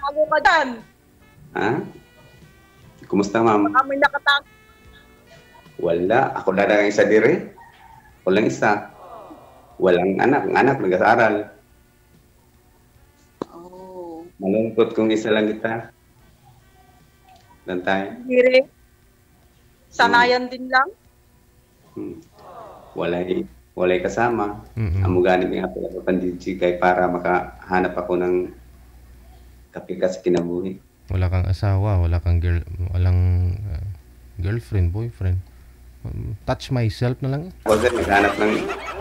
nakatago ka dyan. Ha? Kumusta, ma'am? Baka may nakatago. Wala. Ako na lang isa dire. Ako lang isa. Walang anak. Ang anak nag-aaral. Oh. Malungkot kung isa lang kita. Lang tayo. Hindi. Sanayan din lang. Walay kasama. Amo ganit nga pala ko pandiji kay para makahanap ako ng kapika sa kinabuhi. Wala kang asawa, walang girlfriend, boyfriend. Touch myself na lang. Ako sir, naghanap ng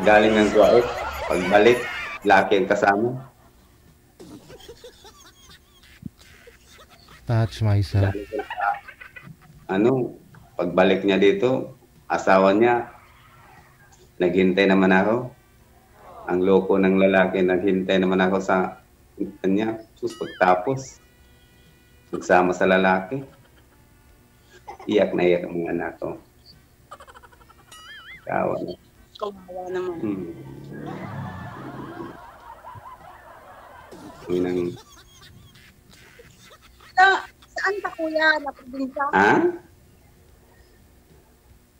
galing ng Kuwait. Pagbalik, laki ang kasama. Touch myself. Pagbalik niya dito, asawa niya, naghintay naman ako. Ang loko ng lalaki, naghintay naman ako sa kanya. Pagtapos, nagsama sa lalaki. Iyak na iyak ang mga anak ko. Kawa na. Kawawa naman. Saan ka kuya? Na probinsya? Ha?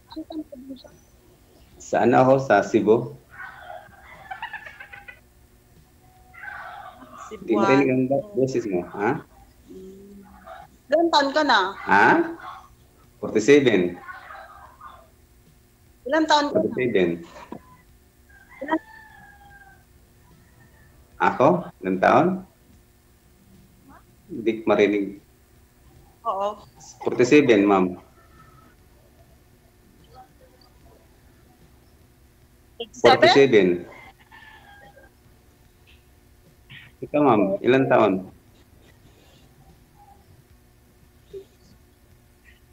Saan ka na probinsya? Saan ako? Sa Cebu? Hindi mo rin ang boses mo, ha? Ilan taon ka na? Ha? 47. Ilan taon ka na? 47. Ako? Ilang taon? Hindi ko marinig. Oo. 47, ma'am. 87? 47. Ikaw, ma'am, ilang taon?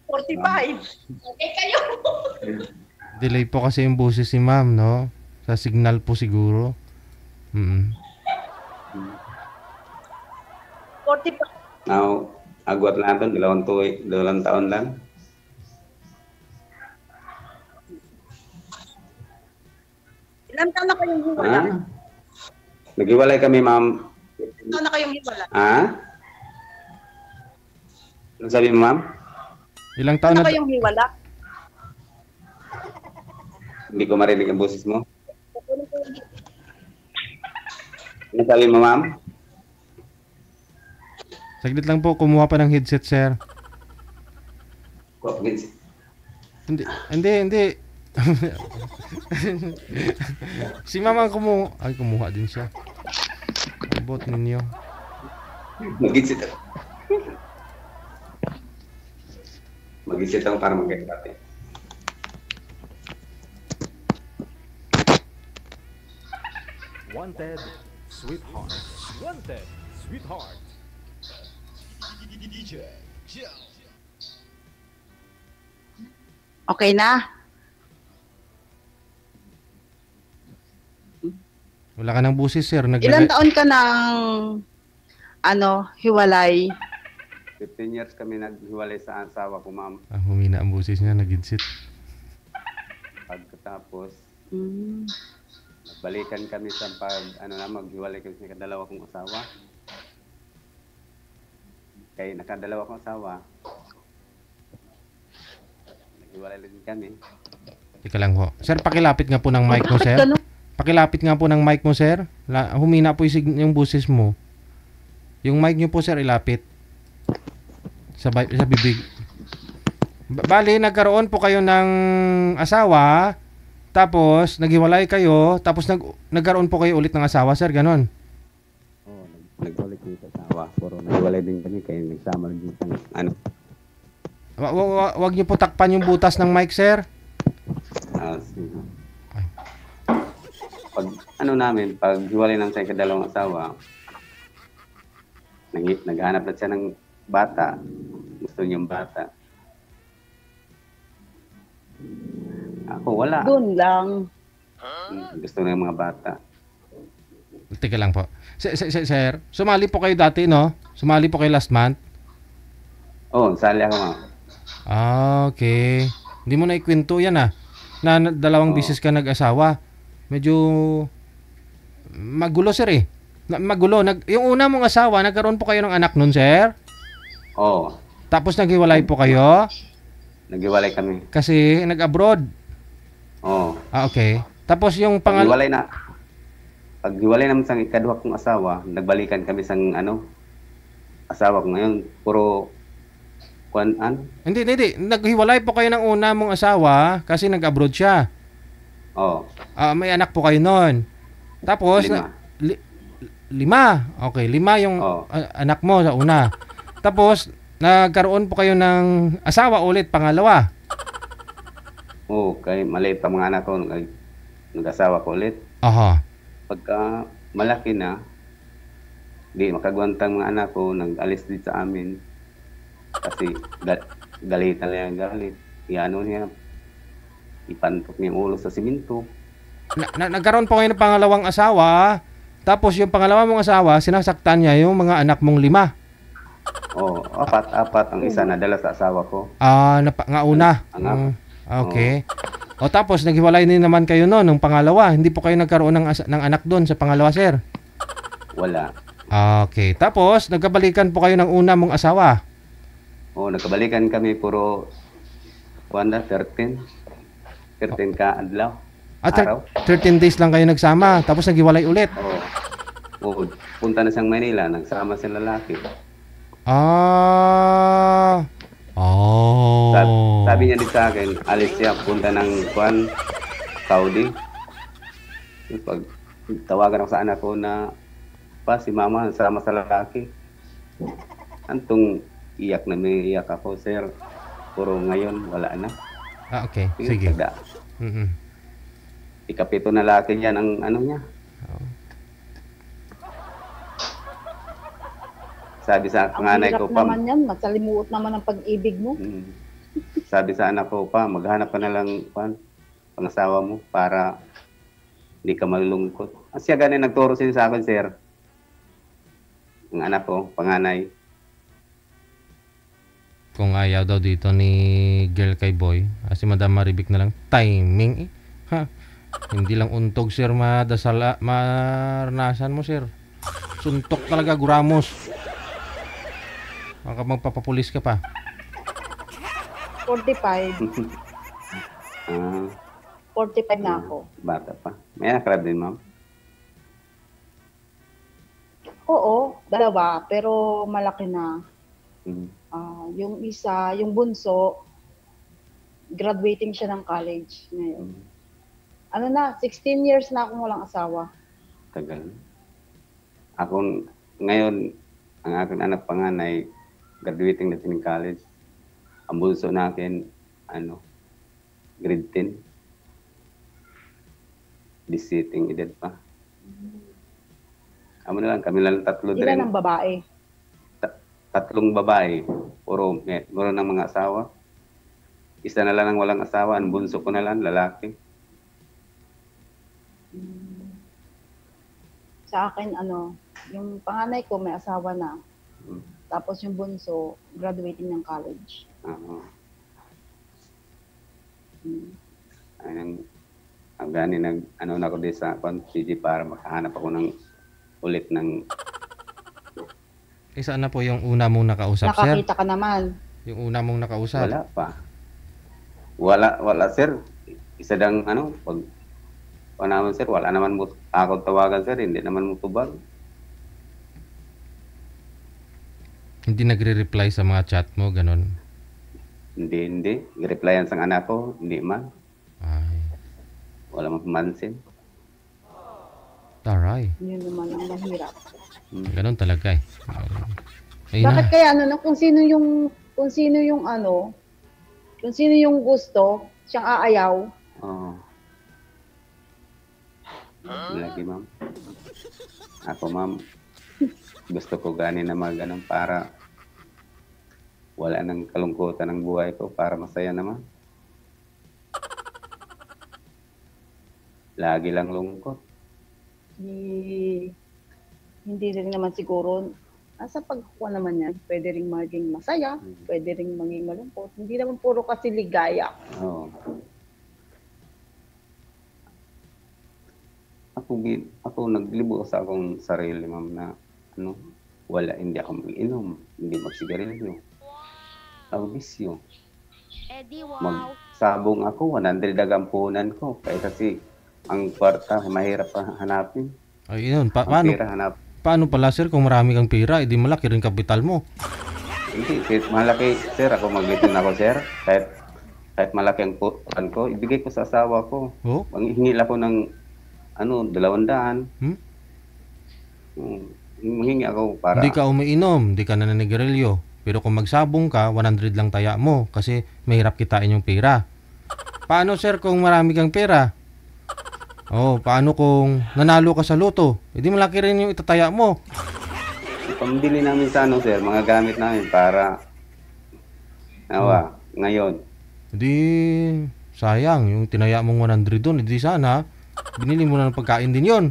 45. Okay kayo. Delay po kasi yung boses si ma'am, no? Sa signal po siguro. 45. Now, agwat lang ito, dalawang taon lang. Ilan taon na kayong hiwala? Ha? Naghiwalay kami, ma'am. Ilan taon na kayong hiwala? Ha? Ano sabi mo, ma'am? Ilang Ilan taon na na kayong hiwala? Hindi ko marinig ang boses mo. Ano sabi mo, ma'am? Saglit lang po, kumuha pa ng headset, sir. Hindi. Si mama kumuha. Ay, kumuha din siya. Abot ninyo. Mag-isip ako. Mag-isip ako para magkakati. Wanted, sweetheart. Wanted, sweetheart. Okay na? Wala ka ng busis, sir. Ilan taon ka ng hiwalay? 15 years kami naghiwalay sa asawa ko, ma'am. Humina ang busis niya, nag-insit. Pagkatapos, nagbalikan kami sa maghiwalay kami sa kadalawa kong asawa. Kaya nakadalawa kong asawa, naghiwalay din kami. Teka lang ho. Sir, pakilapit nga po ng mic mo, sir. Pakilapit nga po ng mic mo, sir. Humina po yung busis mo. Yung mic nyo po, sir, ilapit. Sa bibig. Bali, nagkaroon po kayo ng asawa, tapos naghiwalay kayo, tapos nagkaroon po kayo ulit ng asawa, sir, ganon? Oo, naghiwalay kami sa asawa. Pero naghiwalay din kami, kaya nagsama din sa Wag niyo po takpan yung butas ng mic, sir. Pag hiwalay ng sa kadalawang asawa, naghanap na siya ng bata. Gusto niyang bata. Ako, wala. Doon lang. Gusto niya mga bata. Teka lang po. Sir, sumali po kayo dati, no? Sumali po kayo last month? Oo, sali ako, ma'am. Okay. Hindi mo na ikwento yan, na dalawang bisis ka nag-asawa. Medyo magulo, sir, eh. Magulo. Yung una mong asawa, nagkaroon po kayo ng anak nun, sir? Oo. Tapos naghiwalay po kayo? Naghiwalay kami. Kasi nag-abroad? Oo. Okay. Tapos yung Paghiwalay na. Paghiwalay naman sa ikadwa kong asawa, nagbalikan kami sa asawa ko ngayon. Puro kuan. Hindi. Naghiwalay po kayo ng una mong asawa kasi nag-abroad siya. Oo. May anak po kayo noon. Tapos, 5. 5. Okay, 5 yung anak mo sa una. Tapos, nagkaroon po kayo ng asawa ulit, pangalawa. Oo, kay maliit pa mga anak ko, nag-asawa ko ulit. Aha. Pagka malaki na, di makagwantang mga anak ko, nag-alis dito sa amin. Kasi galit na lang galit. Iano niya, ipantok niya yung ulo sa siminto. Nagkaroon po kayo ng pangalawang asawa, tapos yung pangalawa mong asawa, sinasaktan niya yung mga anak mong 5. Oo, apat ang isa nadala sa asawa ko. Nga una. Okay. O tapos, naghiwalay din naman kayo noon, nung pangalawa. Hindi po kayo nagkaroon ng anak doon sa pangalawa, sir? Wala. Okay. Tapos, nagkabalikan po kayo ng una mong asawa? Oo, nagkabalikan kami puro 13 ka adlaw. Araw. 13 days lang kayo nagsama, tapos naghiwalay ulit. Oo, punta na siyang Manila, nagsama sa lalaki. Sabi niya din sa akin, alis siya, punta ng Saudi. Pag tawagan ako sa anak ko na, si mama, sama sa lalaki. Antong iyak na may iyak ako, sir. Puro ngayon, wala na. Okay, sige. Ikapito na lalaki yan ang niya. Sabi sa panganay ko pa. Naman yan, masalimuot naman ang pag-ibig mo. Sabi sa anak ko pa, maghanap ka na lang pangasawa mo para hindi ka malulungkot. Siya ganun nagturo siya sa akin, sir. Ang anak ko, panganay. Kung ayaw daw dito ni girl kay boy, si Madam Maribik na lang, timing Hindi lang untog, sir, maranasan mo, sir. Suntok talaga, guramos. Baka magpapapulis ka pa. 45. 45 na ako. Bata pa. May anak din, ma'am? Oo, 2, pero malaki na. Yung isa, yung bunso, graduating siya ng college ngayon. 16 years na akong walang asawa. Tagal. Ako, ngayon, ang aking anak panganay, graduating na siya ng college. Ang bunso na akin, grade 10. Visiting edad pa. Kami lang 3 din. Ilan ang babae? 3 babae. Puro ng mga asawa. Isa na lang ang walang asawa. Ang bunso ko na lang, lalaki. Sa akin, yung panganay ko may asawa na. Tapos yung bunso, graduating ng college. Ang gani na ako din sa PG para makahanap ako ulit ng... Saan na po yung una mong nakausap, sir? Nakakita ka naman. Yung una mong nakausap? Wala pa. Wala, sir. Isa dang, naman, sir, wala naman mo ako tawagan, sir. Hindi naman mo tubag. Hindi nagre-reply sa mga chat mo, ganun? Hindi. I-replyan sa anak ko, hindi man. Ay. Wala man pamansin. Taray. Yun naman ang mahirap. Ganun talaga eh. Bakit kaya kung sino yung gusto, siyang aayaw. Oo. Lagi, ma'am. Ako, ma'am, gusto ko gani na para wala nang kalungkutan ng buhay ko, para masaya naman. Lagi lang lungkot. Hindi rin naman siguro, sa pagkukuha naman yan, pwede rin maging masaya, pwede rin maging malungkot. Hindi naman puro kasi ligaya. Oo. Ako ako naglibo sa akong sarili, ma'am, na ano, wala, hindi ako mag-inom, hindi magsigarilyo. Ako bisyo. Magsabong ako, 100 agampunan ko. Kaya kasi ang kwarta, mahirap pa hanapin. Ay, yun. Pera, Paano pala, sir, kung marami kang pera, edi malaki rin kapital mo? Hindi, kahit malaki, sir, ako mag-itin ako, sir. Kahit malaki ang putan ko, ibigay ko sa asawa ko. Oh? Ang hingil ako ng 200. Manghingi ako para... Hindi ka umiinom, hindi ka naninigarilyo. Pero kung magsabong ka, 100 lang taya mo kasi mahirap kitain yung pera. Paano, sir, kung marami kang pera? Paano kung nanalo ka sa loto? Hindi malaki rin yung itataya mo. Pambili namin sa sir, mga gamit namin para ngayon. Hindi, sayang. Yung tinaya mong 100 doon, hindi sana. Binili mo na ng pagkain din yon.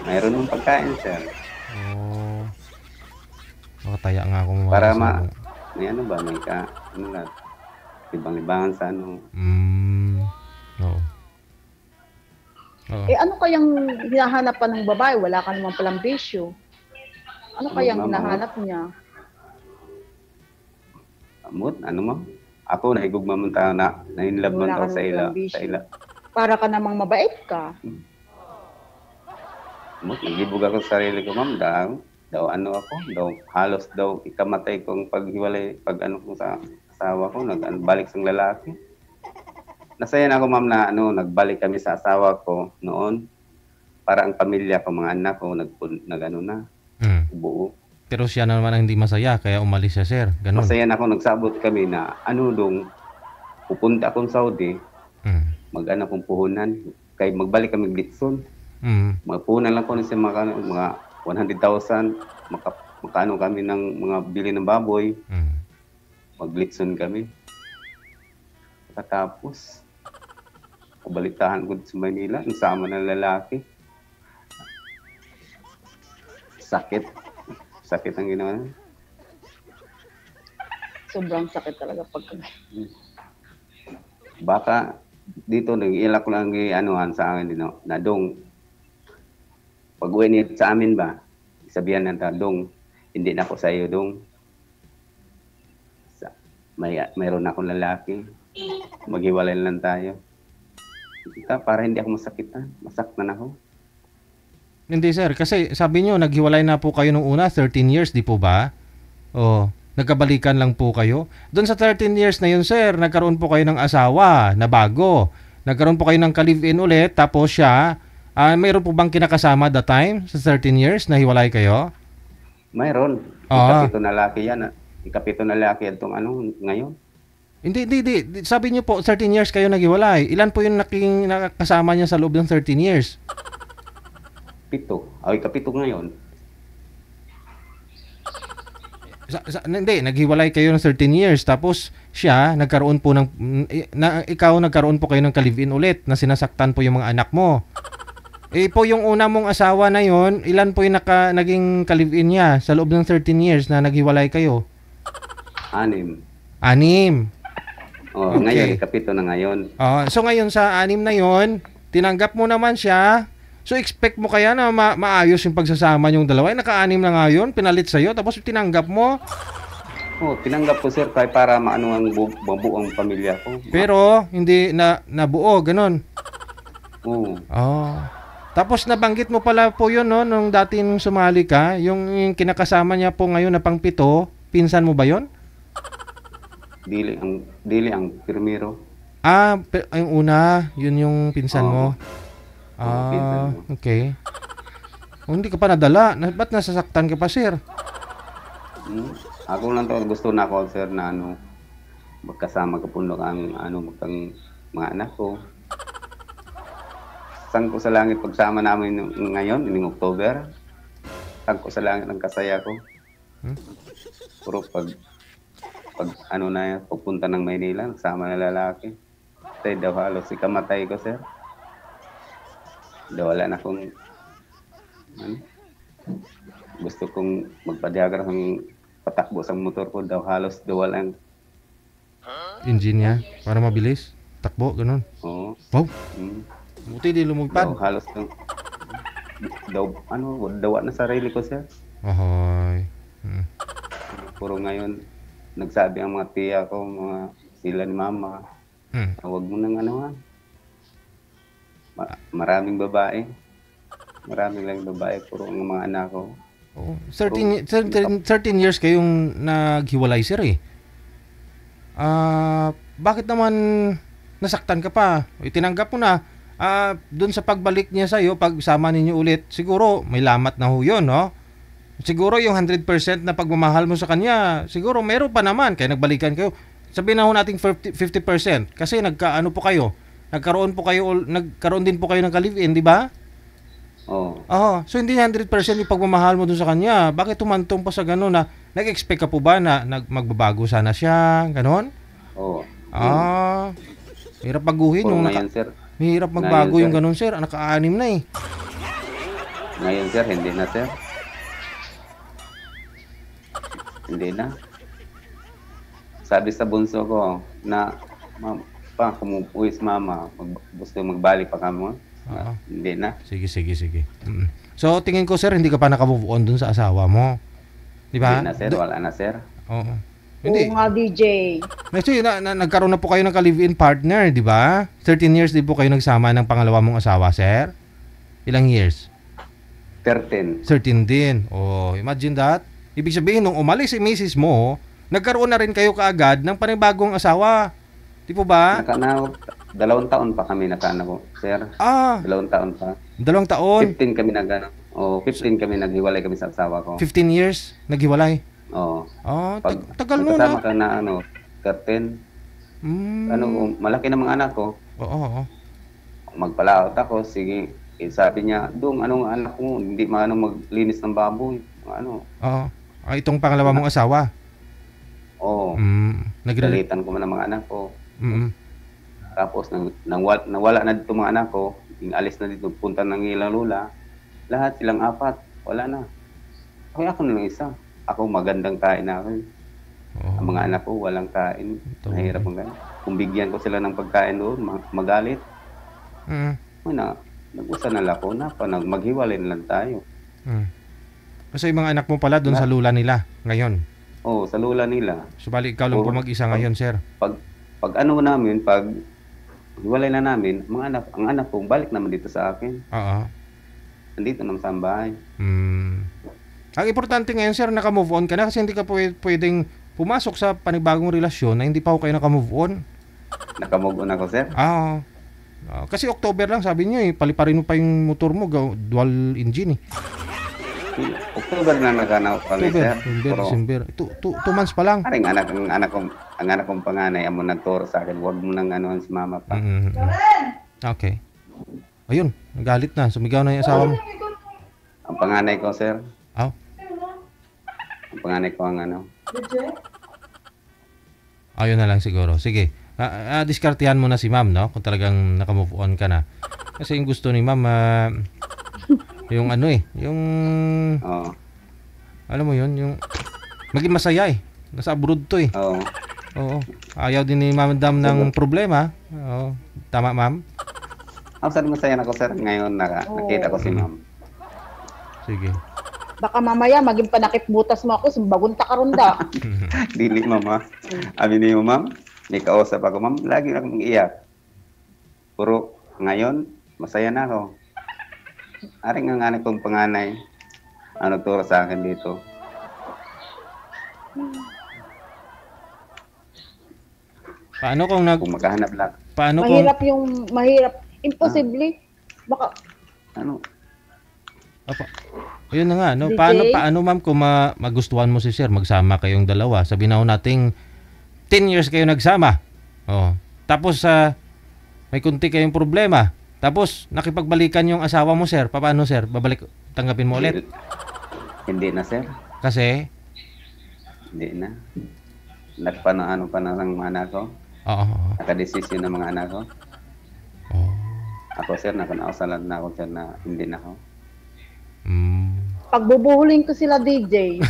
Mayroon ng pagkain, sir. Makataya nga akong para may ibang-ibangan sa Oo. Ano kayang hinahanap pa ng babae? Wala ka naman palang bisyo. Ano kayang hinahanap niya? Ano mo? Ako, nahigugma mo tayo na in-love mo tayo sa ila. Para ka namang mabait ka. Naglibog ako sa sarili ko, ma'am. Daw halos daw ikamatay kong paghiwalay, ko sa asawa ko, balik sa lalaki. Nasaya na ako, ma'am, na nagbalik kami sa asawa ko noon. Para ang pamilya ko, mga anak ko, buo. Pero siya naman ang hindi masaya, kaya umalis siya, sir. Ganun. Masaya na ako, nagsabot kami na pupunta akong Saudi, kong puhunan, kaya magbalik kami Litson. Magpuhunan lang ko na siya mga 100,000, makano kami ng mga bili ng baboy, mag-Litson kami. Tapos, kabalitahan ko sa Manila, ang sama ng lalaki. Sakit ang ginawa. Sobrang sakit talaga pag... Baka dito nag-iilak ko lang sa akin na dong pag-uwi niya sa amin ba, sabihan na dong, hindi na ako sa iyo dong. Mayroon akong lalaki. Maghiwalay lang tayo. Para hindi ako masakitan. Masaktan ako. Hindi, sir, kasi sabi nyo naghiwalay na po kayo nung una, 13 years, di po ba? Nagkabalikan lang po kayo. Doon sa 13 years na yun, sir, nagkaroon po kayo ng asawa na bago. Nagkaroon po kayo ng ka-live-in ulit, tapos siya, mayroon po bang kinakasama that time sa 13 years na hiwalay kayo? Mayroon. Ikapito na laki yan. Ikapito na laki itong ngayon. Hindi. Sabi niyo po, 13 years kayo naghiwalay. Ilan po yung nakasama niya sa loob ng 13 years? 7. Ikapito ngayon. Hindi, naghiwalay kayo ng 13 years. Tapos siya, nagkaroon po ikaw nagkaroon po kayo ng ka-live-in ulit na sinasaktan po yung mga anak mo. Po yung una mong asawa na yon, ilan po yung naging ka-live-in niya sa loob ng 13 years na naghiwalay kayo? 6. Okay. Ngayon, ikapito na ngayon. So ngayon sa 6 na yon, tinanggap mo naman siya. So expect mo kaya na maayos yung pagsasama yung dalawa? Naka-6 na nga yun, pinalit sa'yo, tapos tinanggap mo? Tinanggap ko, sir, kaya para maano ang mabuong pamilya ko. Pero hindi nabuo, ganun? Oo. Tapos nabanggit mo pala po yun, no, nung dati nung sumali ka, yung kinakasama niya po ngayon na pang 7, pinsan mo ba yun? Dili ang pirmero. Yung una, yun yung pinsan mo. Okay. Hindi ka pa nadala. Ba't nasasaktan ka pa, sir? Ako lang gusto na ako, sir, na magkasama kapundok ang mga anak ko. Sang ko sa langit pagsama namin ngayon, ining October. Sang ko sa langit ang kasaya ko. Puro pag pagpunta ng Maynila, nagsama na lalaki. Tay daw halos ikamatay ko, sir. Wala na akong gusto kong magpadiagra ng patakbo sa motor ko, daw halos walang engine niya para mabilis takbo, ganun. Oo. Wow. Buti di lumugpad. Halos dawa na sarili ko, sir. Ahoy. Puro ngayon, nagsabi ang mga tiya ko, sila ni mama, huwag mo nang maraming babae. Maraming lang babae, puro ang mga anak ko. Oh, 13 years kayong naghiwalay, sir eh. Bakit naman nasaktan ka pa? Itinanggap mo na. Doon sa pagbalik niya sa'yo, pag sama ninyo ulit, siguro may lamat na ho yun, no? Siguro yung 100% na pagmamahal mo sa kanya, siguro meron pa naman, kaya nagbalikan kayo. Sabihin na ho natin 50%, kasi nagkaroon din po kayo ng ka-live-in, di ba? Oo. So hindi 100% yung pagmamahal mo doon sa kanya. Bakit tumantong pa sa gano'n na nag-expect ka po ba na magbabago sana siya, gano'n? Oo. Hirap baguhin Puro yung ngayon, sir. Mahirap magbago Ngayon, yung sir. gano'n, sir. Naka-6 na eh. Ngayon, sir, hindi na, sir. Hindi na. Sabi sa bunso ko na, kumupuwis mama, gusto magbalik pa kamo. Hindi na. Sige. So, tingin ko, sir, hindi ka pa naka-move on dun sa asawa mo. Di ba? Hindi na, sir. Wala na, sir. Oo. Hindi. Oo nga, DJ. Actually, nagkaroon na po kayo ng ka-live-in partner, di ba? 13 years din po kayo nagsama ng pangalawa mong asawa, sir? Ilang years? 13. 13 din. Imagine that. Ibig sabihin, nung umalis si misis mo, nagkaroon na rin kayo kaagad ng panibagong asawa. Di po ba? 2 taon pa kami nakaanak, sir. 2 taon pa. 2 taon? 15 kami 15 kami naghiwalay kami sa asawa ko. 15 years naghiwalay? Oo. Tagal nun Kasama ka na 13. Malaki na mga anak ko. Oo. Magpalaot ako, sige. Sabi niya, anong anak mo, hindi maglinis ng baboy. Itong pangalawa mong asawa? Oo. Nagalitan ko man ang mga anak ko. Tapos, nawala na dito mga anak ko, alis na dito, punta ng ilang lula. Lahat silang 4, wala na. Kaya ako na lang isa. Ako magandang kain na ako. Ang mga anak ko walang kain. Nahirap ang ganun. Kung bigyan ko sila ng pagkain doon, magalit. Nag-usa na lang ako na maghiwalay na lang tayo. Kasi yung mga anak mo pala doon sa lula nila ngayon? Oo, sa lula nila. So bali ikaw lang po mag-isa ngayon, sir? Pag hiwalay na namin, ang anak ko balik naman dito sa akin. Oo. Nandito naman sa bahay. Ang importante ngayon, sir, naka-move on ka na kasi hindi ka pwedeng pumasok sa panibagong relasyon na hindi pa ako kayo naka-move on. Naka-move on ako, sir? Kasi October lang, sabi niyo paliparin mo pa yung motor mo, dual engine eh. October na naganaw kami, sir. December. 2 months pa lang. Ang anak kong panganay, amo nagturo sa akin, huwag mo nang anuhan si mama pa. Okay. Ayun, nagalit na. Sumigaw na yung asawa mo. Ang panganay ko, sir. Ang panganay ko Ayun na lang siguro. Sige. Diskartihan mo na si ma'am, no? Kung talagang naka-move on ka na. Kasi yung gusto ni ma'am, yung yung alam mo yun, yung maging masaya eh. Nasa abroad to eh. Oo. Ayaw din ni Madam ng problema. Oo. Tama, ma'am? Sabi masaya na ko, sir. Ngayon nakita ko si ma'am. Sige. Baka mamaya maging panakip butas mo ako, sumbagunta ka ronda. Dili, mama. Abi niyo, ma'am. May kausap ako, ma'am. Lagi na akong iyak. Puro ngayon, masaya na ako. Aring ang anak kong panganay, turo sa akin dito. Paano kung maghahanap lang? Mahirap. Imposible. Baka Ayun na nga, no? DJ? Paano ma'am kung magustuhan mo si sir, magsama kayong dalawa? Sabi na nating 10 years kayo nagsama. Tapos may kunti kayong problema. Tapos nakipagbalikan yung asawa mo, sir. Paano, sir? Tanggapin mo ulit? Hindi na, sir. Kasi? Hindi na. Nagpanaano pa na ng mga anak ko. Nakadesisyon ng mga anak ko. Ako, sir, nakunausalan na ako, sir, na hindi na ako. Pagbubuhuling ko sila, DJ.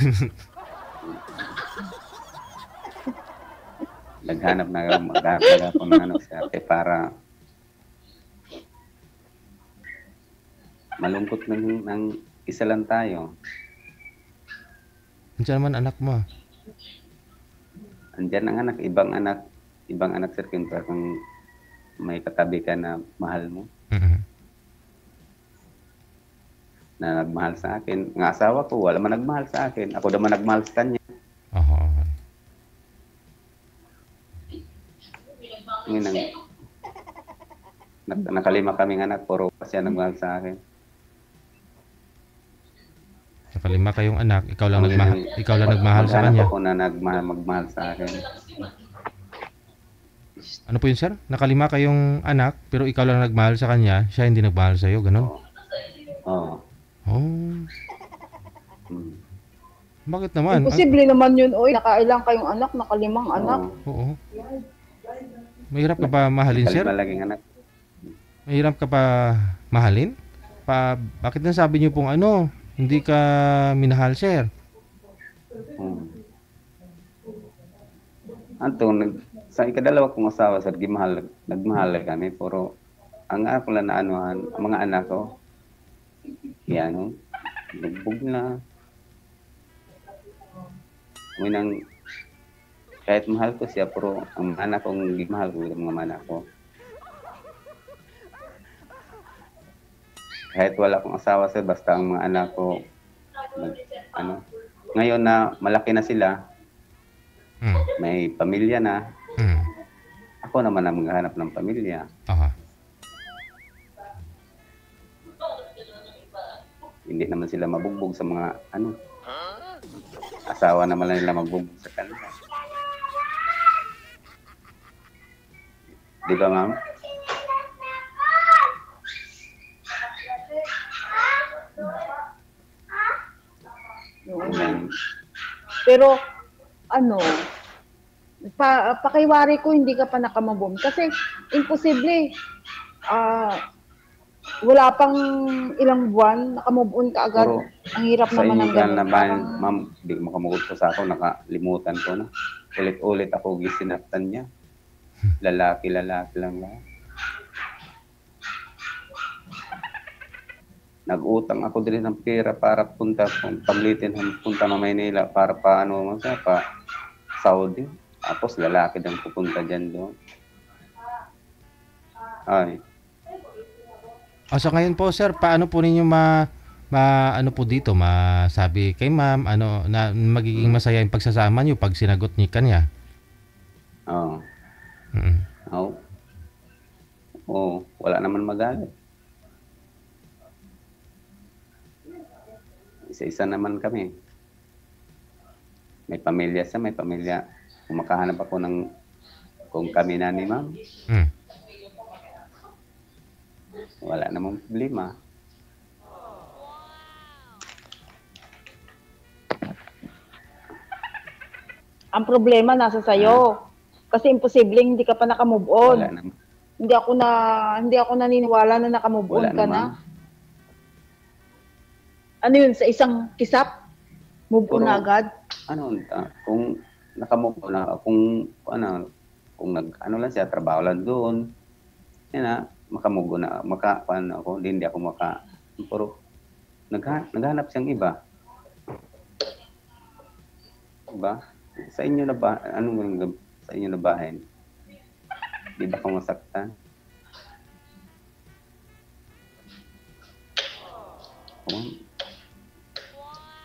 Naghanap na ako ng sir, para Malungkot ng isa lang tayo. Andiyan naman anak mo. Andiyan ang anak, ibang anak sir, kung may katabi ka na mahal mo, Mm-hmm. na nagmahal sa akin. Ang asawa ko, wala man nagmahal sa akin. Ako naman nagmahal sa kanya. Oo. Ngayon, nakalima kaming anak, puro pa siya nagmahal sa akin. Nakalima kayong anak, ikaw lang nagmahal sa Maghanap kanya. ako na magmahal sa akin. Ano po yun, sir? Nakalima kayong anak, pero ikaw lang nagmahal sa kanya, siya hindi nagmahal sa iyo, ganun? Oo. Oh. Hmm. Bakit naman? Imposible naman yun, oy. Nakailang kayong anak, nakalimang anak. Oo. Mahirap ka pa mahalin, sir? Kalima laging anak. Mahirap ka pa mahalin? Bakit nasabi niyo pong hindi ka minahal, sir? Sa ikadalawa kong asawa, sir, nagmahal kami, puro ang ako lang na anuhan, ang mga anak ko, bugbog na. Kahit mahal ko siya, pero ang anak kong mahal ko, yung mga anak ko. Kahit wala akong asawa, sir, basta ang mga anak ko, ngayon na malaki na sila, may pamilya na, ako naman ang maghahanap ng pamilya. Aha. Hindi naman sila mabugbog sa mga asawa naman lang nila mabugbog sa kanila. Di ba, ma'am? Pero, pakiwari ko hindi ka pa nakamabom. Kasi, imposible. Wala pang ilang buwan, nakamove on ka agad. Puro, ang hirap naman ng ganun. Ma'am, di makamukot ko sa ako, nakalimutan ko na. Ulit-ulit ako gisinaptan niya. Lalaki lang lahat. Nag-utang ako din ng pera para punta na Maynila para pa Saudi. Tapos lalaki din pupunta dyan doon. Ay. So ngayon po, sir, paano po ninyo masabi kay ma'am na magiging masaya yung pagsasama niyo pag sinagot niyo kanya? Oo. Mm-hmm. Wala naman magalit. Isa-isa naman kami. May pamilya siya, may pamilya. Kung makahanap ako kung kami na ni ma'am, wala namang problema. Ang problema nasa sayo. Kasi imposibleng hindi ka pa nakamove on. Wala naman. Hindi ako naniniwala na nakamove on ka na. Ano yun, sa isang kisap? Move on na agad? Kung nakamove on na, kung lang siya, trabaho lang doon, makamove on na, hindi ako pero naghanap siyang iba. Diba? Sa inyo na ba, sa inyo na bahay? Di ba kung masaktan?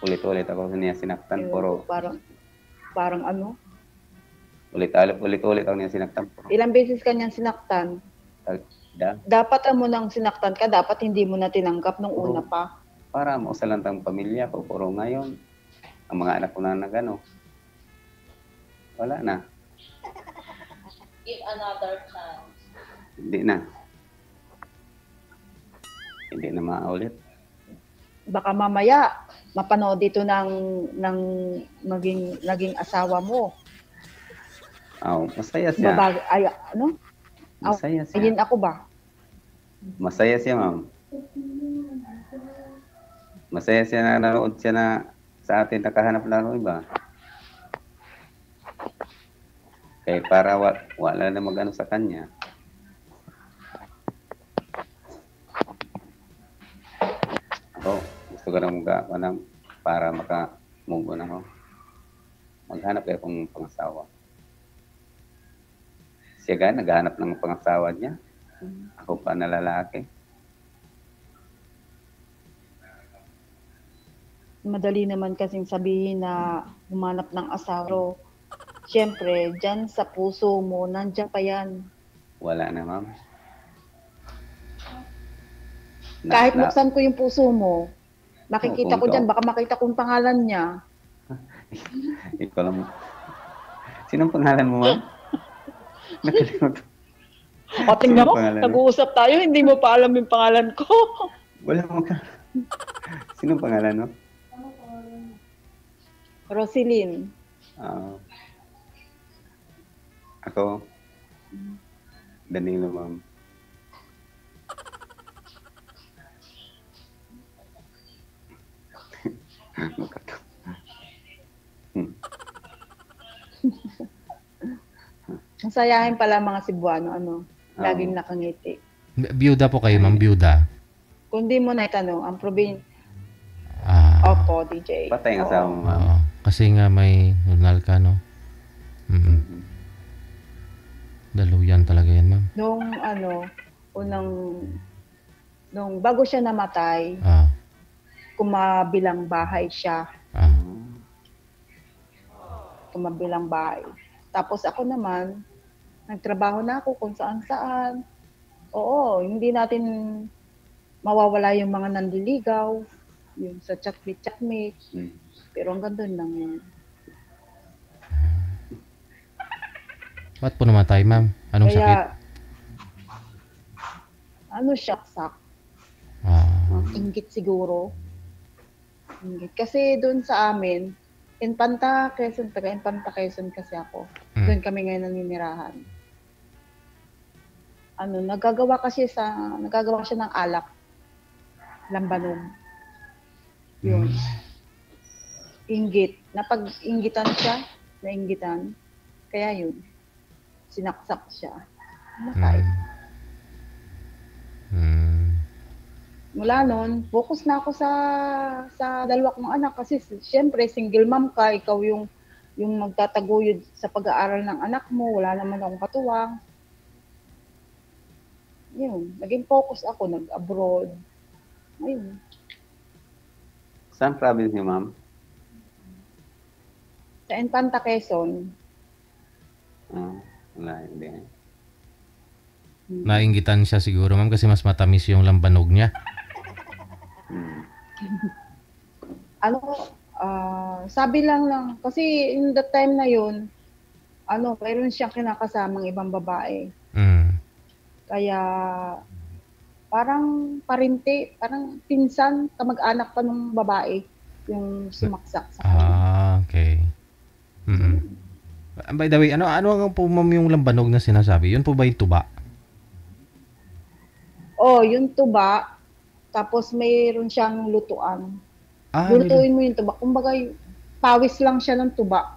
Ulit-ulit ako niya sinaktan, pero parang ulit-ulit ako niya sinaktan. Ilang beses ka niyang sinaktan? Dapat mo nang sinaktan ka, dapat hindi mo na tinanggap nung una pa. Para mausalantang pamilya ko, pero ngayon, ang mga anak ko na wala na. Give another chance. Hindi na maulit. Baka mamaya mapanood dito ng naging asawa mo. Masaya siya. Masaya siya. Ayun ako ba? Masaya siya, ma'am. Masaya siya na nanood siya na sa atin, nakahanap na ng iba. Kaya para wala na magano sa kanya. siguro para maka-move on ako. Maghanap kayo kung pangasawa. Siya ga, naghahanap ng pangasawa niya. Ako pa na lalaki. Madali naman kasing sabihin na humanap ng asawa. Siyempre, dyan sa puso mo, nandiyan pa yan. Wala na, ma'am. Kahit buksan ko yung puso mo, makikita ko dyan, baka makita kong pangalan niya. Ikaw lang. Sinong pangalan mo, ma'am? Nakalimutan. O, tingnan mo, nag-uusap tayo, hindi mo pa alam yung pangalan ko. Wala mo ka. Sinong pangalan mo? Roselyn. Ako, Danilo, ma'am. Masayahin pala mga Cebuano, laging nakangiti. Biyuda po kayo, ma'am, biyuda. Kung di mo na itanong, ang Opo, DJ. Patay ang asawa mo, ma'am. Kasi nga may nunal ka, no? Daluyan talaga yan, ma'am. Nung bago siya namatay, kumabilang bahay siya. Kumabilang bahay. Tapos ako naman, nagtrabaho na ako kung saan-saan. Oo, hindi natin mawawala yung mga nandiligaw, yung sa chatmate. Pero hanggang doon lang yun. Ba't po namatay, ma'am? Anong sakit? Saksak. Inggit siguro. Inggit. Kasi doon sa amin, Infanta, Quezon kasi ako. Doon kami ngayon naninirahan. Nagagawa siya ng alak. Lambanog. Yun. Inggit. Napag-inggitan siya, nainggitan. Kaya yun. Sinaksak siya. Namatay. Mula noon, focus na ako sa dalawa kong anak kasi siyempre single mom ka, ikaw yung magtataguyod sa pag-aaral ng anak mo, wala naman akong katuwang. Yun, naging focus ako, nag-abroad. Ayun. Saan province niyo, ma'am? Sa Infanta, Quezon. Wala, hindi. Nainggitan siya siguro, ma'am, kasi mas matamis yung lambanog niya. Sabi lang, kasi in the time na yun, mayroon siyang kinakasamang ibang babae. Kaya, parang parinti, parang pinsan, kamag-anak pa ng babae, yung sumaksak sa kanya. Okay. By the way, ano ang po, ma'am, yung lambanog na sinasabi? Yun po ba yung tuba? Yung tuba, tapos mayroon siyang lutuan. Lutuin mo yung tuba. Kumbaga, pawis lang siya ng tuba.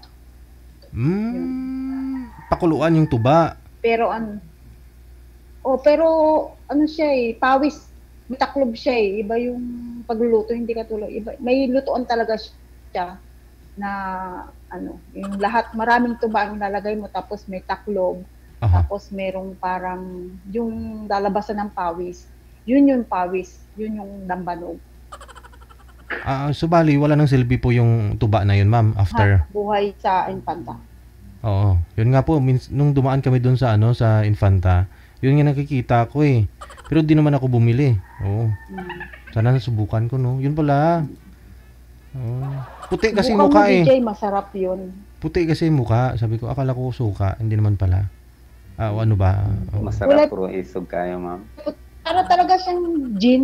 Pakuluan yung tuba. Pero siya pawis. May taklob siya Iba yung pagluluto, hindi katulad. May lutuan talaga siya na yung lahat, maraming tuba ang lalagay mo, tapos may taklob. Tapos merong parang yung lalabasan ng pawis. Yun yung pawis. Yun yung lambanog. Subali, wala nang silbi po yung tuba na yun, ma'am, after? Buhay sa Infanta. Oo. Yun nga po, nung dumaan kami doon sa sa Infanta, yun nga nakikita ko Pero di naman ako bumili. Oo. Sana nasubukan ko, no? Yun pala. Puti kasi mukha DJ, masarap yun. Puti kasi mukha. Sabi ko, akala ko suka. Hindi naman pala. Ano ba? Masarap, puro isog kayo, ma'am. Para talaga siyang gin.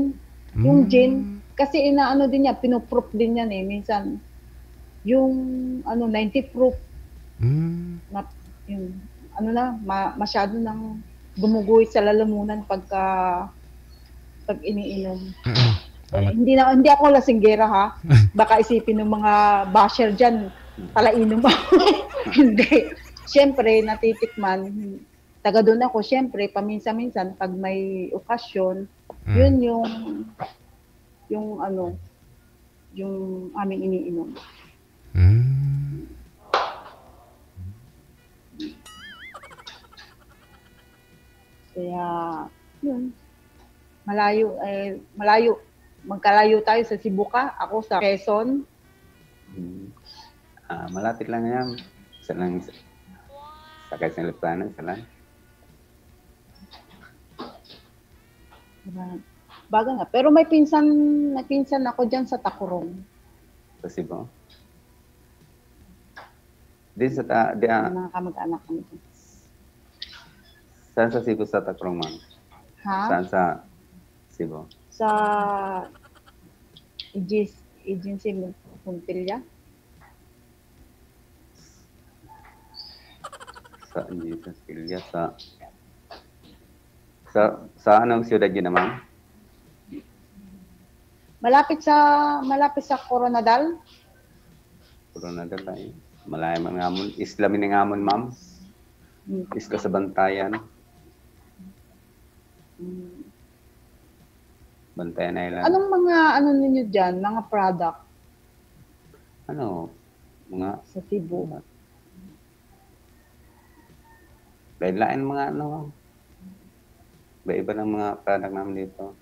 Yung gin. Kasi inaano din niya, pinuproof din yan minsan. Yung 90 proof. Na, yung, masyado nang gumuguhit sa lalamunan pag iniinom. Hindi ako lasinggera, ha. Baka isipin ng mga basher dyan, palainom ako. Hindi. Siyempre, natitikman. Taga doon ako, siyempre, paminsan-minsan, pag may okasyon, yun yung yung aming iniinom. Hmm. Kaya, yun. Malayo. Magkalayo tayo sa Cebu ka, ako sa Quezon. Malapit lang yan. Isa lang, sakay sa Liplano, isa lang. Baga nga. Pero may pinsan ako dyan sa Takurong. Sa Cebu. Di sa, Mga kamag-anak kami dyan. saan sa Cebu sa Takrong, ma'am? Ha? Saan sa Cebu? Sa agency Montilla. Sa Jesus Pilya, sa anong siyudad yun naman? Malapit sa Coronadal. Coronadal tayo. Malaya man ngamon. Isla miningamon, ma'am. Isla sa Bantayan. Bantayan Island. Anong mga ninyo diyan, mga product Mga sa Cebu? lain mga iba ng mga product namin dito.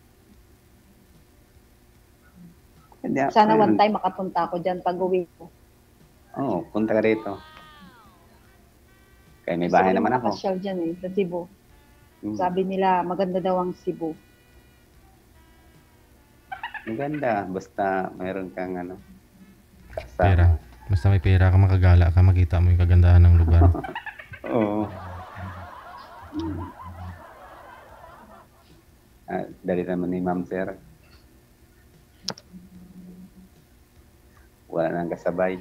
Sana one time makapunta ako diyan pag-uwi ko. Oo, punta ka dito. Kaya may bahay naman ako. Kasi dyan sa Cebu. Sabi nila, maganda daw ang Cebu. Maganda. Basta mayroon kang kasama. Pera. Basta may pera ka, makagala ka, makita mo yung kagandahan ng lugar. Oo. Dali naman ni Ma'am Sir. Wala nang kasabay.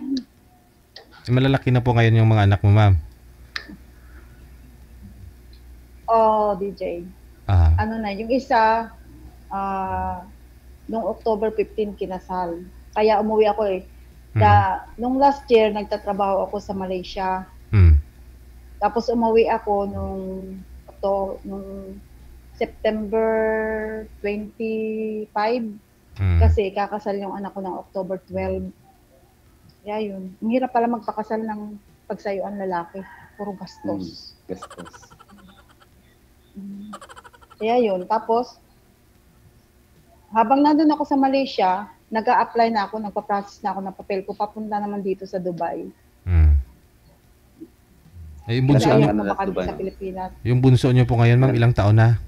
Malalaki na po ngayon yung mga anak mo, ma'am. Oh, DJ. Ah. Yung isa, nung October 15 kinasal. Kaya umuwi ako eh. Nung last year, nagtatrabaho ako sa Malaysia. Tapos umuwi ako nung September 25. Kasi kakasal yung anak ko ng October 12. Kaya yun. Ang hirap pala magpakasal ng pagsayuan lalaki. Puro gastos. Gastos. Kaya yun. Tapos, habang nandun ako sa Malaysia, nag-a-apply na ako, nagpa-process na ako ng papel ko, papunta naman dito sa Dubai. Yung bunso nyo sa Pilipinas. Yung bunso nyo po ngayon, ma'am, ilang taon na?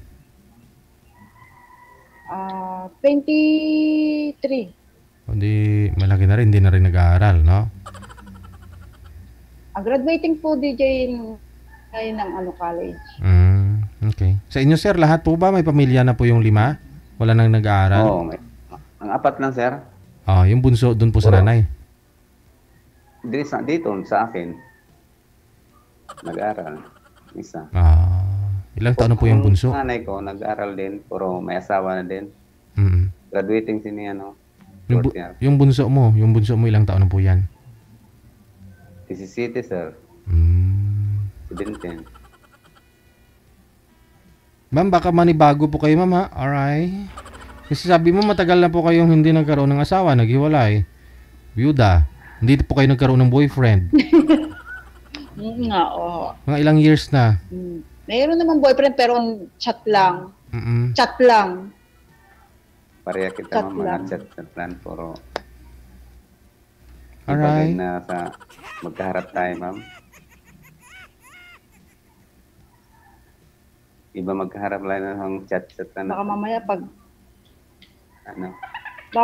23. Hindi, malaki na rin, hindi na rin nag-aaral, no? Graduating po DJ ngayon ng college. Okay. Sa inyo, sir, lahat po ba may pamilya na po yung 5? Wala nang nag-aaral? Oo, ang 4 lang, sir. Yung bunso doon po sa nanay. Dito sa akin. Nag-aaral. Isa. Ilang taon na po yung bunso? Ang nanay ko, nag-aaral din, pero may asawa na din. Graduating si niya, yung bunso mo ilang taon na po yan? 17, sir. 17. Ma'am, baka manibago po kayo, ma'am, ha? Alright. Kasi sabi mo, matagal na po kayong hindi nagkaroon ng asawa, naghiwalay. Byuda. Hindi po kayo nagkaroon ng boyfriend. Nga, oo. Mga ilang years na. Mayroon naman boyfriend, pero chat lang. Chat lang. Pareha kita, ma'am, mga chat lang, pero alright. na sa magkaharap tayo, ma'am. Iba magkaharap lang ng chat lang. Baka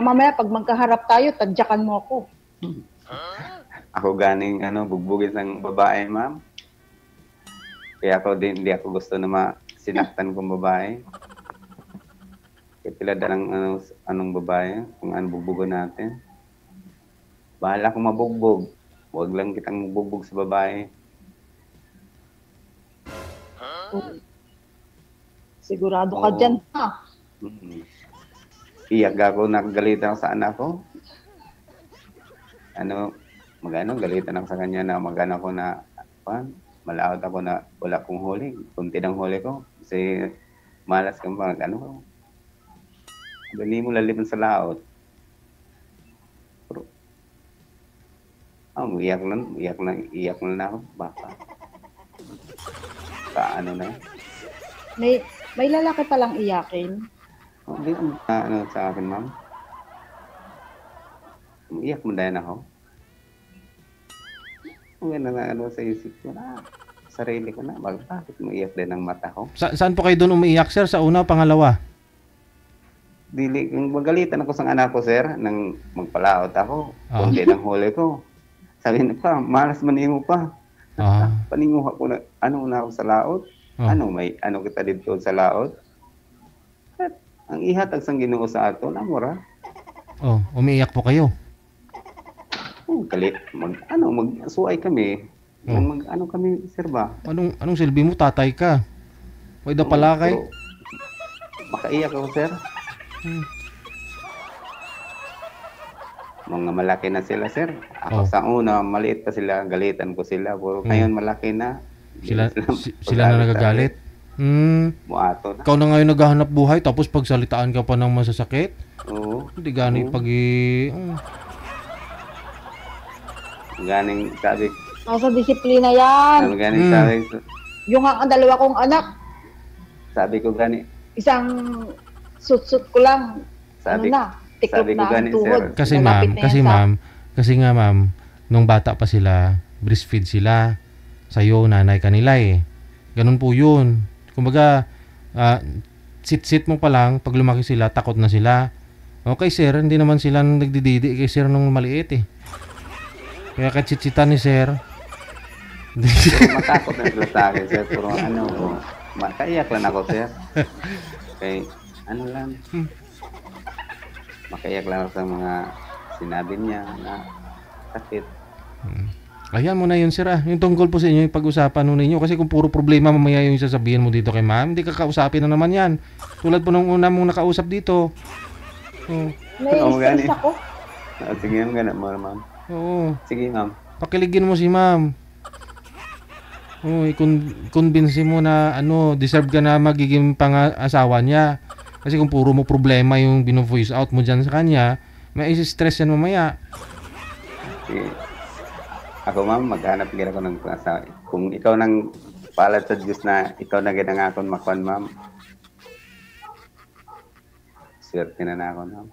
mamaya pag magkaharap tayo, tadyakan mo ako. Ako ganing bugbugin ng babae, ma'am. Kaya hindi ako gusto na sinaktan kong babae. Kaya pila dalang anong babae, kung anong bugbugon natin. Bahala kong mabugbog. Huwag lang kitang mabugbog sa babae. Sigurado ka dyan, ha? Iyak ako, nakagalitan ako sa anak ko. Galitan ako sa kanya na mag-anak ko na, malaot ako na wala kong huli. Kunti ng huli ko. Kasi malas kang Gali mo lalipan sa laot. Iyak na ako. Baka. Ano na. May lalaki palang iyakin. Hindi ano sa akin, ma'am. Iyak mo dahil ako. Ano sa isip ko na. Sarili ko na. Bakit mo iyak din ang mata ko? Saan po kayo doon umiiyak, sir? Sa una o pangalawa? Dili, kung magalitan ako sa anak ko, sir, nang magpalaot ako, kundi ng huli ko. Sabi na pa, malas maningo pa. Paninguha ko na, na ako sa laot? Ano kita dito sa laot? At ang ihatag sang Ginoo sa ato, namura. Umiiyak po kayo? Galit, mag-suay kami. Kami, sir ba? Anong silbi mo, tatay ka? May da pala kay? Makaiyak ako, sir. Mga malaki na sila, sir. Ako sa una, maliit pa sila, galitan ko sila. Pero ngayon malaki na. Sila na nagagalit? Muato na. Ikaw na ngayon naghahanap buhay, tapos pagsalitaan ka pa ng masasakit? Oo. Hindi gano'y Ganing sabi. Sa disiplina yan. Ganing sabi. Yung ang dalawa kong anak. Sabi ko gani. Isang sut-sut ko lang. Sabi tiklop na ang tuhod. Kasi nga ma'am, nung bata pa sila, breastfeed sila. Sa'yo, nanay kanila eh. Ganun po yun. Kumbaga, sit-sit mo pa lang, pag lumaki sila, takot na sila. Okay sir, hindi naman sila nagdididi kay sir nung maliit eh. Kaya katsitsitan ni sir. Matakot na sila sa akin, sir. Pero makaiyak lang ako, sir. Okay, lang. Makaiyak lang ako sa mga sinabi niya na sakit. Ayan mo na yun, sir. Yung tungkol po sa inyo, yung pag-usapan nun ninyo. Kasi kung puro problema mamaya yung sasabihin mo dito kay ma'am, hindi ka kausapin na naman yan. Tulad po nung una mong nakausap dito. May stress ako. Sige, ma'am. Oo. Sige, ma'am. Pakiligin mo si ma'am. Convince mo na deserve ka na magiging pang-asawa niya. Kasi kung puro mo problema yung bino-voice out mo dyan sa kanya, may isi-stress yan mamaya. Sige. Ako, ma'am, maghanap din ako ng asawa. Kung ikaw nang palad sa Diyos na ikaw na ginangakon makuan, ma'am, swerte na ako, ma'am.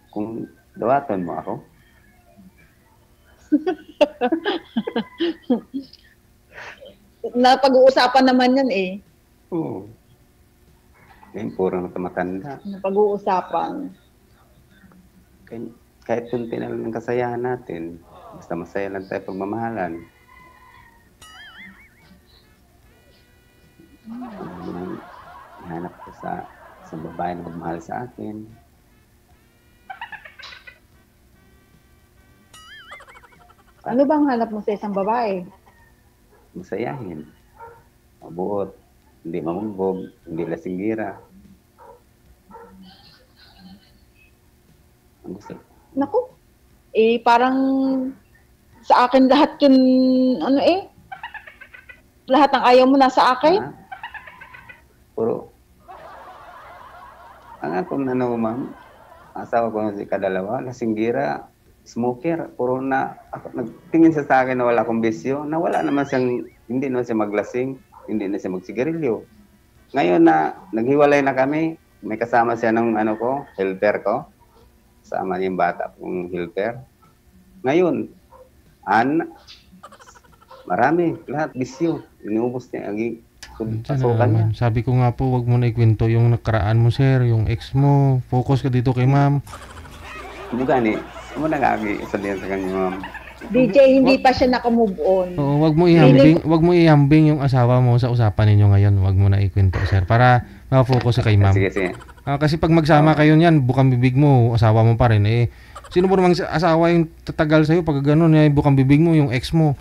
Kung dawaton mo ako. Napag-uusapan naman yan eh. Oo. Yan, puro na tumatanda. Napag-uusapan. Kahit kunti na lang ang kasayahan natin, basta masaya lang tayo pagmamahalan. Hanap ko sa babae na magmahal sa akin. Ano bang hanap mo sa isang babae? Masayahin. Mabuot. Hindi mamumbog. Hindi lasinggira. Ang gusto. Naku. Parang sa akin lahat yun, lahat ng ayaw mo nasa akin. Puro. Ang akong ma'am, asawa ko na si kadalawa, lasinggira, smoker, puro na, nagtingin siya sa akin na wala akong bisyo, na wala naman siyang, hindi naman siya maglasing, hindi na siya magsigarilyo. Ngayon na, naghiwalay na kami, may kasama siya ng helper ko, kasama niya yung bata kong helper. Ngayon, marami, lahat bisyo, inubos niya, pasukan niya. Sabi ko nga po, wag mo na ikwento yung nakaraan mo, sir, yung ex mo, focus ka dito kay ma'am. Hindi gani, mo na isa din sa kanya, ma'am. DJ, hindi pa siya naka-move on. Oo, wag mo ihambing yung asawa mo sa usapan ninyo ngayon. Wag mo na ikwento, sir, para ma-focus ka kay ma'am. Sige. Kasi pag magsama kayo niyan, bukang bibig mo, asawa mo pa rin. Sino mo namang asawa yung tatagal sa'yo pag gano'n, bukang bibig mo, yung ex mo.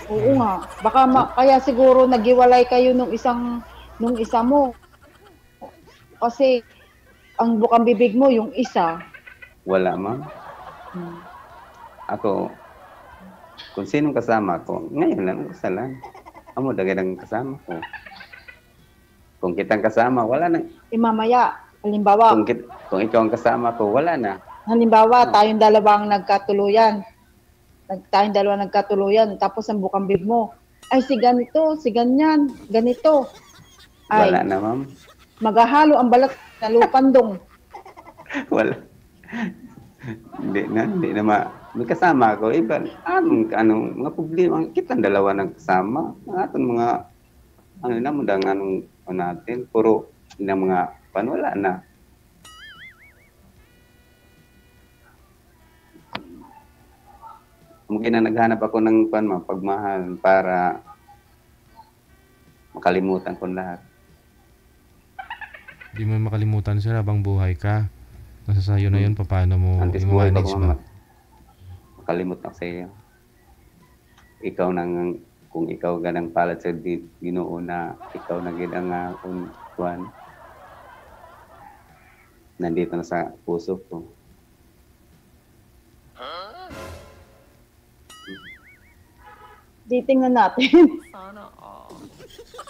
Oo nga. Baka kaya siguro naghiwalay kayo nung isa mo. Kasi ang bukang bibig mo yung isa. Wala, ma'am. Ako, kung sinong kasama ko, ngayon lang, isa lang. Amo, dagadang kasama ko. Kung kitang kasama, wala na. Mamaya, halimbawa. Kung ikaw ang kasama ko, wala na. Halimbawa, tayong dalawa ang nagkatuluyan. Tayong dalawa nagkatuluyan. Tapos ang bukambib mo, ay si ganito, si ganyan, ganito. Ay, Wala na, ma'am. maghahalo ang balat na lupandong. Wala. Hindi na may kasama ako. Iba, anong mga problema, kitang dalawa nagkasama. Atong mga, anong natin, puro na mga wala na. Mungkin na naghanap ako ng pagmahal para makalimutan ko lahat. Hindi mo makalimutan sir habang buhay ka. Nasa sayo na yun, paano mo Antes buhay pa i-manage ko, mo. ma'am. Makalimot ako sa iyo. Ikaw nang, kung ikaw ganang palad sa Ginoo na ikaw na ginang kuwan. Nandito na sa puso ko. Titingnan natin.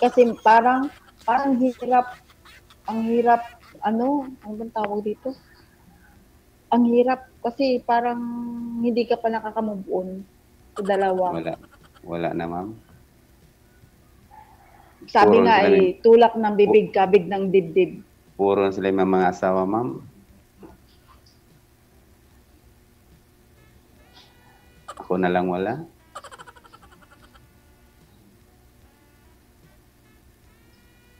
Kasi parang hirap, ano bang tawag dito? Ang hirap kasi parang hindi ka pa nakaka-move on sa dalawa. Wala na, ma'am. Sabi Puro nga sila tulak ng bibig, kabig ng dibdib. Puro sila yung mga asawa, ma'am. Ako na lang wala.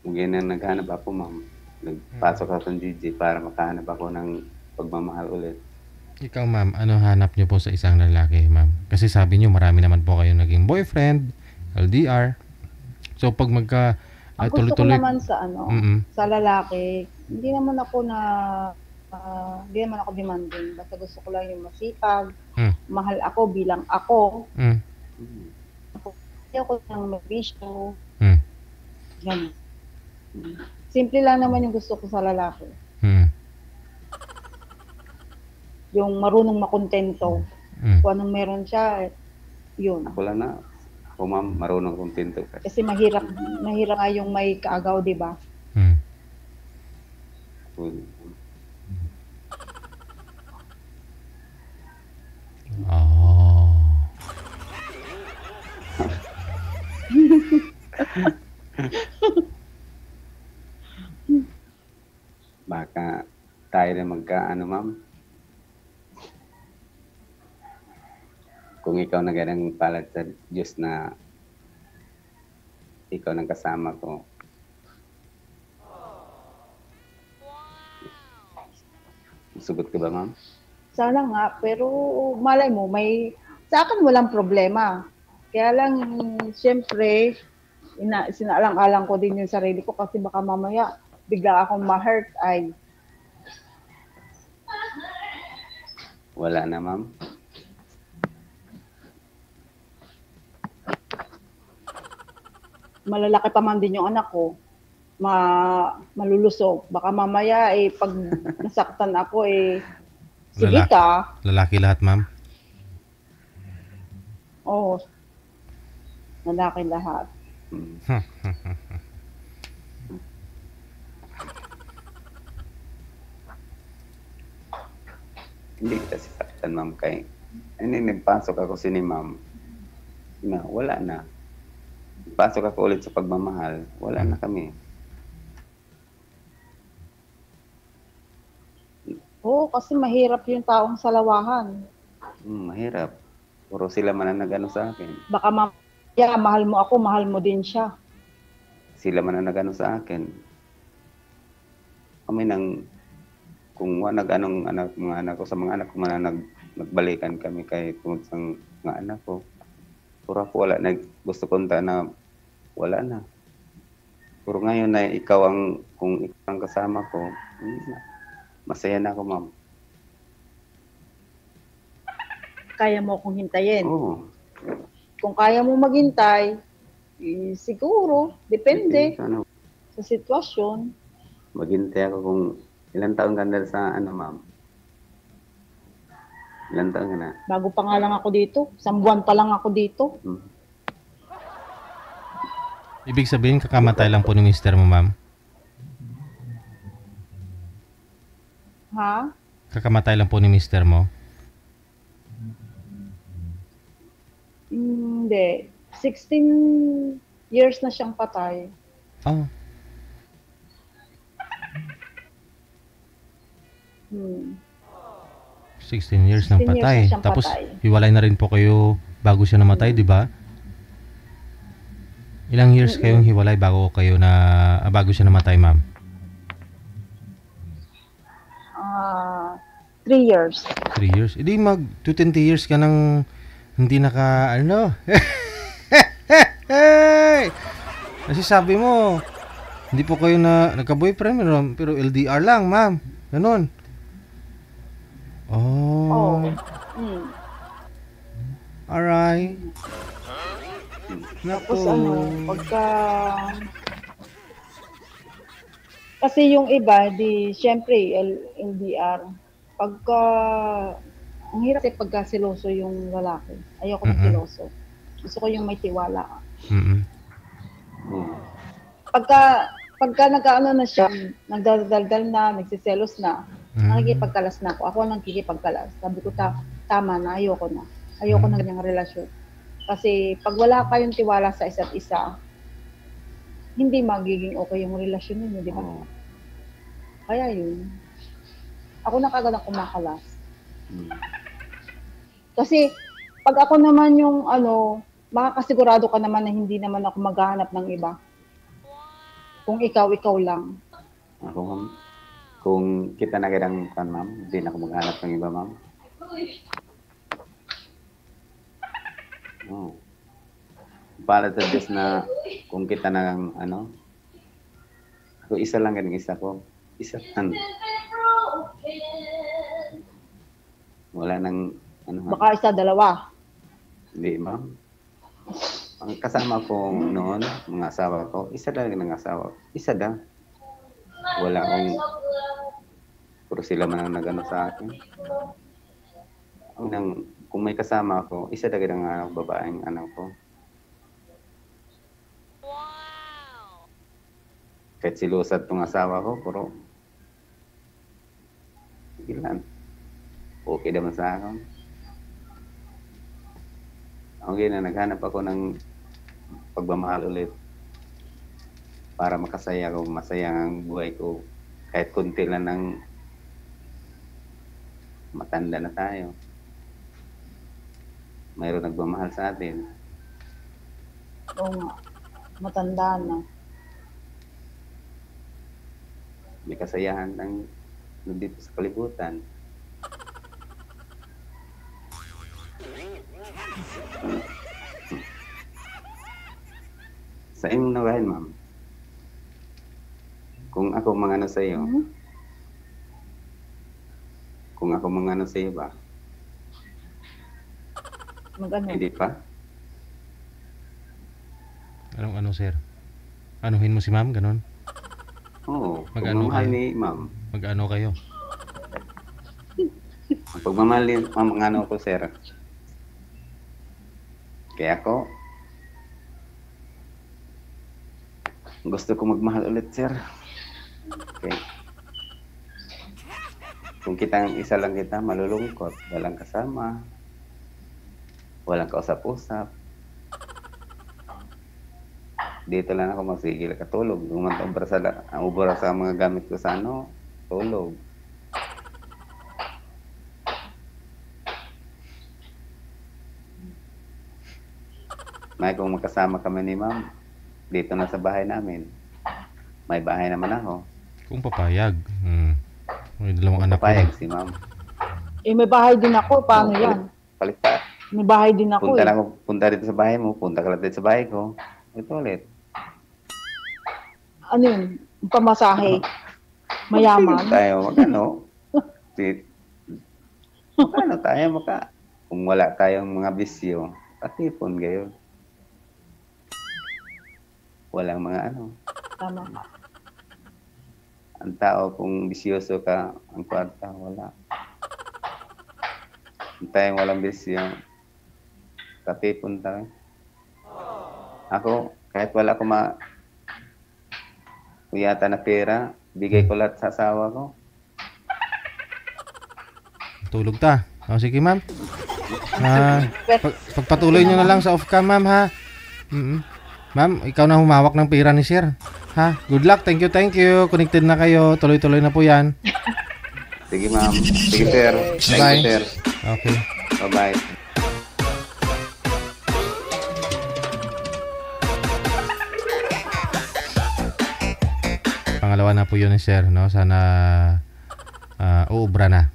Mungkin na naghanap ako, ma'am. Nagpasok ako ng GG para makahanap ako ng pagmamahal ulit. Ikaw ma'am, ano hanap niyo po sa isang lalaki ma'am? Kasi sabi niyo marami naman po kayo naging boyfriend, LDR. So pag magka Ang gusto ko tuloy-tuloy naman sa sa lalaki, hindi naman ako demanding. Basta gusto ko lang yung masipag, mahal ako bilang ako. Hindi ako nang mabisyo. Ganun. Simple lang naman yung gusto ko sa lalaki. Yung marunong makontento. Kung anong meron siya, yun. Ako lang na. Ako, ma'am, marunong kontento. Kasi mahirap nga yung may kaagaw, di ba? Oh. Baka tayo na magkaano, ma'am. Kung ikaw na ganang palad sa Diyos na ikaw nang kasama ko. Sugot ka ba, ma'am? Sana nga, pero malay mo, sa akin walang problema. Kaya lang, siyempre, sinaalang-alang ko din yung sarili ko kasi baka mamaya bigla akong ma-hurt ay. Wala na, ma'am. Malalaki pa man din yung anak ko. Malulusog. Baka mamaya pag nasaktan ako sige ka. Lalaki lahat, ma'am? Oo. Lalaki lahat. Hindi kita sasaktan, ma'am, kay nagpasok ako ni ma'am na wala na. Pasok ako ulit sa pagmamahal, wala na kami. Oo, kasi mahirap yung taong salawahan. Mahirap. Puro sila man ang nagano sa akin. Baka mamaya, mahal mo ako, mahal mo din siya. Sila man ang nagano sa akin. Kami kung nag-anong mga anak ko, sa mga anak ko man nagbalikan kami kay tungod sa mga anak ko. Puro ako wala, gusto konta na wala na. Puro ngayon na kung ikaw ang kasama ko, masaya na ako, ma'am. Kaya mo akong hintayin. Oo. Kung kaya mo maghintay, siguro, depende sa sitwasyon. Maghintay ako kung ilang taon ka na sa ma'am? Ilang taon ka na? Bago pa nga lang ako dito. 1 buwan pa lang ako dito. Ibig sabihin, kakamatay lang po ng mister mo, ma'am? Ha? Kakamatay lang po ni mister mo? Hindi. 16 years na siyang patay. Oh, 16 years nang 16 years patay. na siyang Tapos patay. hiwalay na rin po kayo bago siya namatay, di ba? Ilang years kayong hiwalay bago siya namatay, ma'am? 3 years. 3 years. Hindi 20 years ka nang hindi Kasi sabi mo, hindi po kayo nagka-boyfriend, pero LDR lang, ma'am. Ganun. Oh. Alright. Tapos kasi yung iba, syempre, LDR. Ang hirap pagka siloso yung lalaki. Ayoko ng siloso. Gusto ko yung may tiwala. Pagka nagkaano na siya, nagdadaldal na, nagsiselos na, nakikipagkalas na ako. Ako ang nakikipagkalas. Sabi ko, tama na, ayoko na. Ayoko na ganyang relasyon. Kasi pag wala kayong tiwala sa isa't isa, hindi magiging okay yung relasyon ninyo, di ba? Kaya yun. Ako na kagad ang kumakalas. Kasi pag ako naman yung makakasigurado ka naman na hindi naman ako maghahanap ng iba. Kung ikaw lang. Ako, ma'am, kung kita na kailang kan, ma'am, hindi na ako maghanap ng iba, ma'am. Para sa Diyos na kung kita na ako isa lang ganun isa ko. Isa lang. Wala nang Baka isa, dalawa. Hindi, ma'am. Ang kasama ko noon, mga asawa ko, isa lang ng asawa. Isa lang. Wala akong puro sila man ang nagano sa akin. Kung may kasama ako, isa lang ng babaeng anak ko. Kahit silusat tong asawa ko, puro ilan. Okay naman sa akin. Okay na, naghanap ako ng pagmamahal ulit para makasaya ko, masaya ang buhay ko. Kahit kunti lang ng matanda na tayo. Mayroon nagmamahal sa atin. Oo nga. Matanda na. May kasayahan nandito sa kalibutan. Sa inyong nawahin, ma'am. Kung ako mangano sa iyo, kung ako mangano sa iyo ba? Magano? Hindi pa? Anong sir? Anuhin mo si ma'am, ganun? Oo. Mag-ano Pagmamahal kayo? ni ma'am. Mag-ano kayo? Ang pagmamahal ni ma'am, ang ano ko, sir. Kaya ako, gusto ko magmahal ulit, sir. Okay. Kung isa lang kita, malulungkot. Walang kasama. Walang kausap-usap. Dito lang ako magsigil katulog. Ang ubra sa mga gamit ko sa tulog. May kung magkasama kami ni ma'am, dito na sa bahay namin. May bahay naman ako. Kung papayag. May dalawang anak ko. Papayag si ma'am. May bahay din ako. Paano yan? Palit pa. May bahay din ako. Punta dito sa bahay mo, punta ka lang dito sa bahay ko. Ito ulit. Ano yun? Pamasahe. Mayaman. Tayo, kung wala tayong mga bisyo, patipon gayon. Walang mga Tama. Ang tao, kung bisyoso ka, ang kwarta, wala. Ang tayong walang bisyo, patipon tayo. Ako, kahit wala ko kuyata na pera, bigay ko lahat sa asawa ko. Tulog ta. O, sige, ma'am. Pagpatuloy nyo na lang sa off-cam, ma'am, ha? Ma'am, ikaw na humawak ng pera ni sir. Ha? Good luck. Thank you. Connected na kayo. Tuloy-tuloy na po yan. Sige, ma'am. Sige, sir. Thank Bye. you, sir. Okay. Bye-bye. Pangalawa na po yun ni sir, no? Sana uubra na.